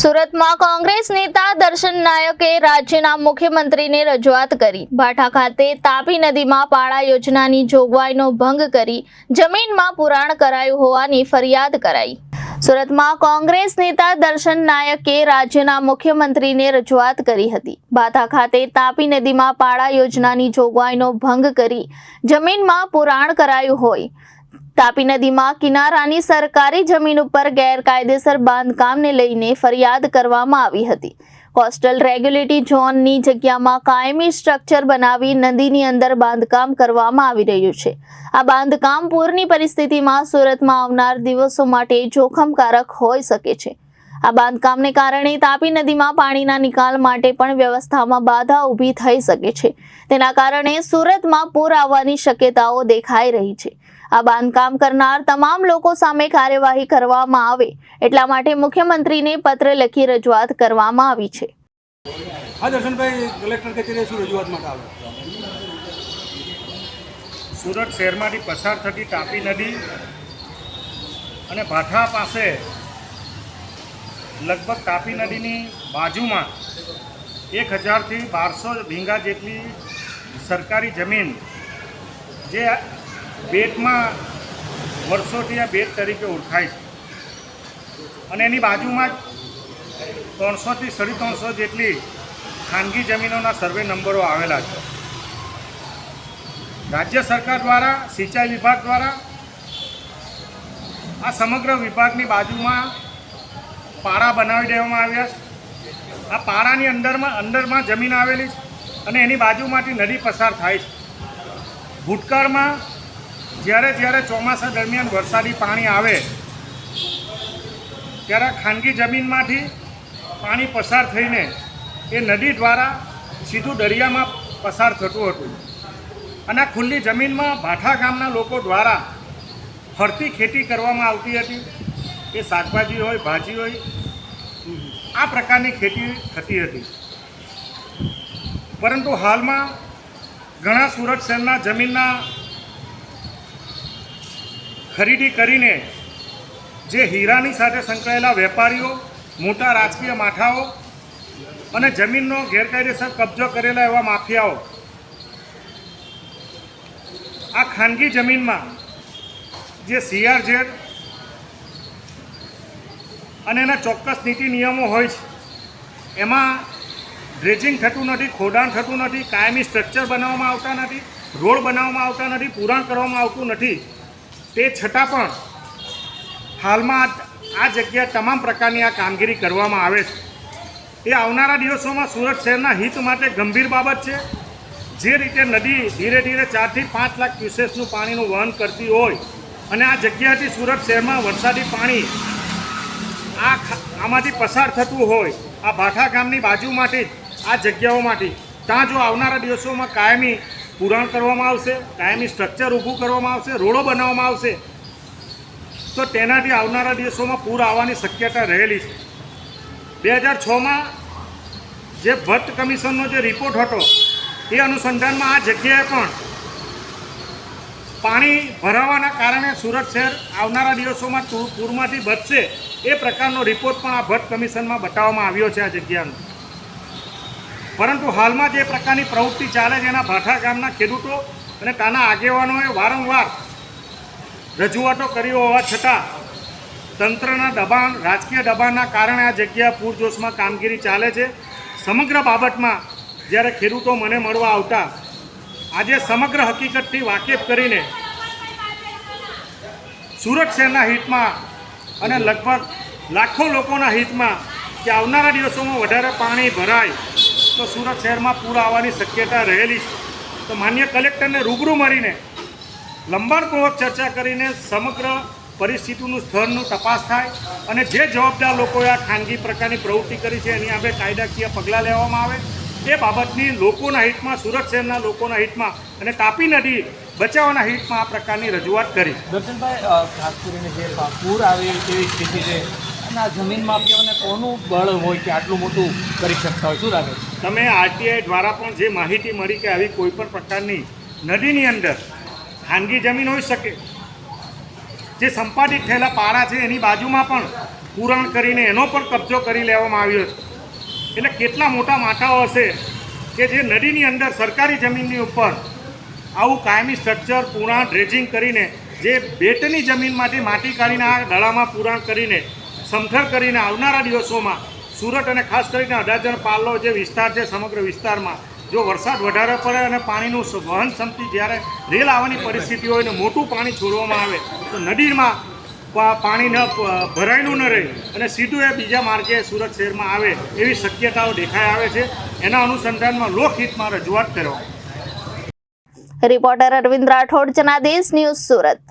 સુરતમાં કોંગ્રેસ નેતા દર્શન નાયકે રાજ્યના મુખ્યમંત્રીને રજૂઆત કરી। ભાઠા ખાતે તાપી નદીમાં પાળા યોજનાની જોગવાઈનો ભંગ કરી જમીનમાં પુરાણ કરાયું હોવાની ફરિયાદ કરાઈ। સુરતમાં કોંગ્રેસ નેતા દર્શન નાયકે રાજ્યના મુખ્યમંત્રીને રજૂઆત કરી હતી। ભાઠા ખાતે તાપી નદીમાં પાળા યોજનાની જોગવાઈનો ભંગ કરી જમીનમાં પુરાણ કરાયું હોય। તાપી નદીમાં કિનારાની સરકારી જમીન ઉપર ગેરકાયદેસર બાંધકામને લઈને ફરિયાદ કરવામાં આવી હતી। કોસ્ટલ રેગ્યુલેટરી ઝોનની જગ્યામાં કાયમી સ્ટ્રક્ચર બનાવી નદીની અંદર બાંધકામ કરવામાં આવી રહ્યું છે। આ બાંધકામ પૂરની પરિસ્થિતિમાં સુરતમાં આવનાર દિવસો માટે જોખમકારક હોઈ શકે છે। આ બાંધકામને કારણે તાપી નદીમાં પાણીના નિકાલ માટે પણ વ્યવસ્થામાં બાધા ઊભી થઈ શકે છે। તેના કારણે સુરતમાં પૂર આવવાની શક્યતાઓ દેખાઈ રહી છે। આ બાંધકામ કરનાર તમામ લોકો સામે કાર્યવાહી કરવામાં આવે એટલા માટે મુખ્યમંત્રીને પત્ર લખી રજૂઆત કરવામાં આવી છે। હા દર્શનભાઈ, કલેક્ટર કચેરીએ શું રજૂઆત માટે આવે? સુરત શહેરમાંથી પસાર થતી તાપી નદી અને ભાઠા પાસે લગભગ તાપી નદીની બાજુમાં 1000 થી 1200 વીંગા જેટલી સરકારી જમીન જે બેટમાં વર્ષોથી આ બેટ તરીકે ઓળખાય છે અને એની બાજુમાં જ 300 થી 350 જેટલી ખાનગી જમીનોના સર્વે નંબરો આવેલા છે। રાજ્ય સરકાર દ્વારા સિંચાઈ વિભાગ દ્વારા આ સમગ્ર વિભાગની બાજુમાં પાળા બનાવી દેવામાં આવ્યા છે। આ પાળાની અંદરમાં જમીન આવેલી છે અને એની બાજુમાંથી નદી પસાર થાય છે। ભૂતકાળમાં જ્યારે ચોમાસા દરમિયાન વરસાદી પાણી આવે ત્યારે ખાનગી જમીનમાંથી પાણી પસાર થઈને એ નદી દ્વારા સીધું દરિયામાં પસાર થતું હતું અને આ ખુલ્લી જમીનમાં ભાઠા ગામના લોકો દ્વારા ફરતી ખેતી કરવામાં આવતી હતી। એ શાકભાજી હોય, ભાજી હોય, આ પ્રકારની ખેતી થતી હતી। પરંતુ હાલમાં ઘણા સુરત શહેરના જમીનના ખરીદી કરીને જે હીરાની સાથે સંકળાયેલા વેપારીઓ, મોટા રાજકીય માથાઓ અને જમીનનો ગેરકાયદેસર કબજો કરેલા એવા માફિયાઓ આ ખાનગી જમીનમાં જે CRZ અને એના ચોક્કસ નીતિ નિયમો હોય છે એમાં ડ્રેજિંગ થતું નથી, ખોદાણ થતું નથી, કાયમી સ્ટ્રક્ચર બનાવવામાં આવતા નથી, રોડ બનાવવામાં આવતા નથી, પુરાણ કરવામાં આવતું નથી। તે છતાં પણ હાલમાં આ જગ્યાએ તમામ પ્રકારની આ કામગીરી કરવામાં આવે છે। એ આવનારા દિવસોમાં સુરત શહેરના હિત માટે ગંભીર બાબત છે। જે રીતે નદી ધીરે ધીરે 4 થી 5 લાખ ક્યુસેસનું પાણીનું વહન કરતી હોય અને આ જગ્યાથી સુરત શહેરમાં વરસાદી પાણી આમાંથી પસાર થતું હોય, આ ભાઠા ગામની બાજુમાંથી જ આ જગ્યાઓમાંથી ત્યાં જો આવનારા દિવસોમાં કાયમી પુરાણ કરવામાં આવશે, કાયમી સ્ટ્રક્ચર ઊભું કરવામાં આવશે, રોડો બનાવવામાં આવશે તો તેનાથી આવનારા દિવસોમાં પૂર આવવાની શક્યતા રહેલી છે। 2006માં જે ભટ્ટ કમિશનનો જે રિપોર્ટ હતો એ અનુસંધાનમાં આ જગ્યાએ પણ પાણી ભરાવાના કારણે સુરત શહેર આવનારા દિવસોમાં પૂરમાંથી બચશે એ પ્રકારનો રિપોર્ટ પણ આ ભટ્ટ કમિશનમાં બતાવવામાં આવ્યો છે આ જગ્યાનો। પરંતુ હાલમાં જે પ્રકારની પ્રવૃત્તિ ચાલે છે એના ભાઠા ગામના ખેડૂતો અને ત્યાંના આગેવાનોએ વારંવાર રજૂઆતો કરી હોવા છતાં તંત્રના દબાણ, રાજકીય દબાણના કારણે આ જગ્યા પૂરજોશમાં કામગીરી ચાલે છે। સમગ્ર બાબતમાં જ્યારે ખેડૂતો મને મળવા આવતા આજે સમગ્ર હકીકતથી વાકેફ કરીને સુરત શહેરના હિતમાં અને લગભગ લાખો લોકોના હિતમાં કે આવનારા દિવસોમાં વધારે પાણી ભરાય તો સુરત શહેરમાં પૂર આવવાની શક્યતા રહેલી છે। તો માન્ય કલેક્ટરને રૂબરૂ મળીને લંબાણપૂર્વક ચર્ચા કરીને સમગ્ર પરિસ્થિતિનું સ્થળનું તપાસ થાય અને જે જવાબદાર લોકોએ આ ખાનગી પ્રકારની પ્રવૃત્તિ કરી છે એની આપણે કાયદાકીય પગલાં લેવામાં આવે। એ બાબતની લોકોના હિતમાં, સુરત શહેરના લોકોના હિતમાં અને તાપી નદી બચાવવાના હિતમાં આ પ્રકારની રજૂઆત કરી। દર્શનભાઈ, ખાસ કરીને જે પૂર આવે તેવી સ્થિતિ છે અને આ જમીન માફિયાઓને કોનું બળ હોય કે આટલું મોટું કરી શકતા હોય, શું લાગે છે? તમે RTI દ્વારા પણ જે માહિતી મળી કે આવી કોઈપણ પ્રકારની નદીની અંદર ખાનગી જમીન હોઈ શકે, જે સંપાદિત થયેલા પાળા છે એની બાજુમાં પણ પુરાણ કરીને એનો પણ કબજો કરી લેવામાં આવ્યો છે। એટલે કેટલા મોટા માથાઓ હશે કે જે નદીની અંદર સરકારી જમીનની ઉપર આવું કાયમી સ્ટ્રક્ચર પુરાણ ડ્રેજિંગ કરીને જે બેટની જમીનમાંથી માટી કાઢીને આ દડામાં પુરાણ કરીને સમથર કરીને આવનારા દિવસોમાં સુરત અને ખાસ કરીને અડાજણ પાલો જે વિસ્તાર છે સમગ્ર વિસ્તારમાં જો વરસાદ વધારે પડે અને પાણીનું વહન ક્ષમતા જ્યારે રેલ આવવાની પરિસ્થિતિ હોય ને મોટું પાણી છોડવામાં આવે તો નદીમાં પાણી ન ભરાયેલું ન રહે અને સીધું એ બીજા માર્ગે સુરત શહેરમાં આવે એવી શક્યતાઓ દેખાઈ આવે છે। એના અનુસંધાનમાં લોકહિતમાં રજૂઆત કરવા। Reporter Arvind Rathod, Janadesh news, Surat.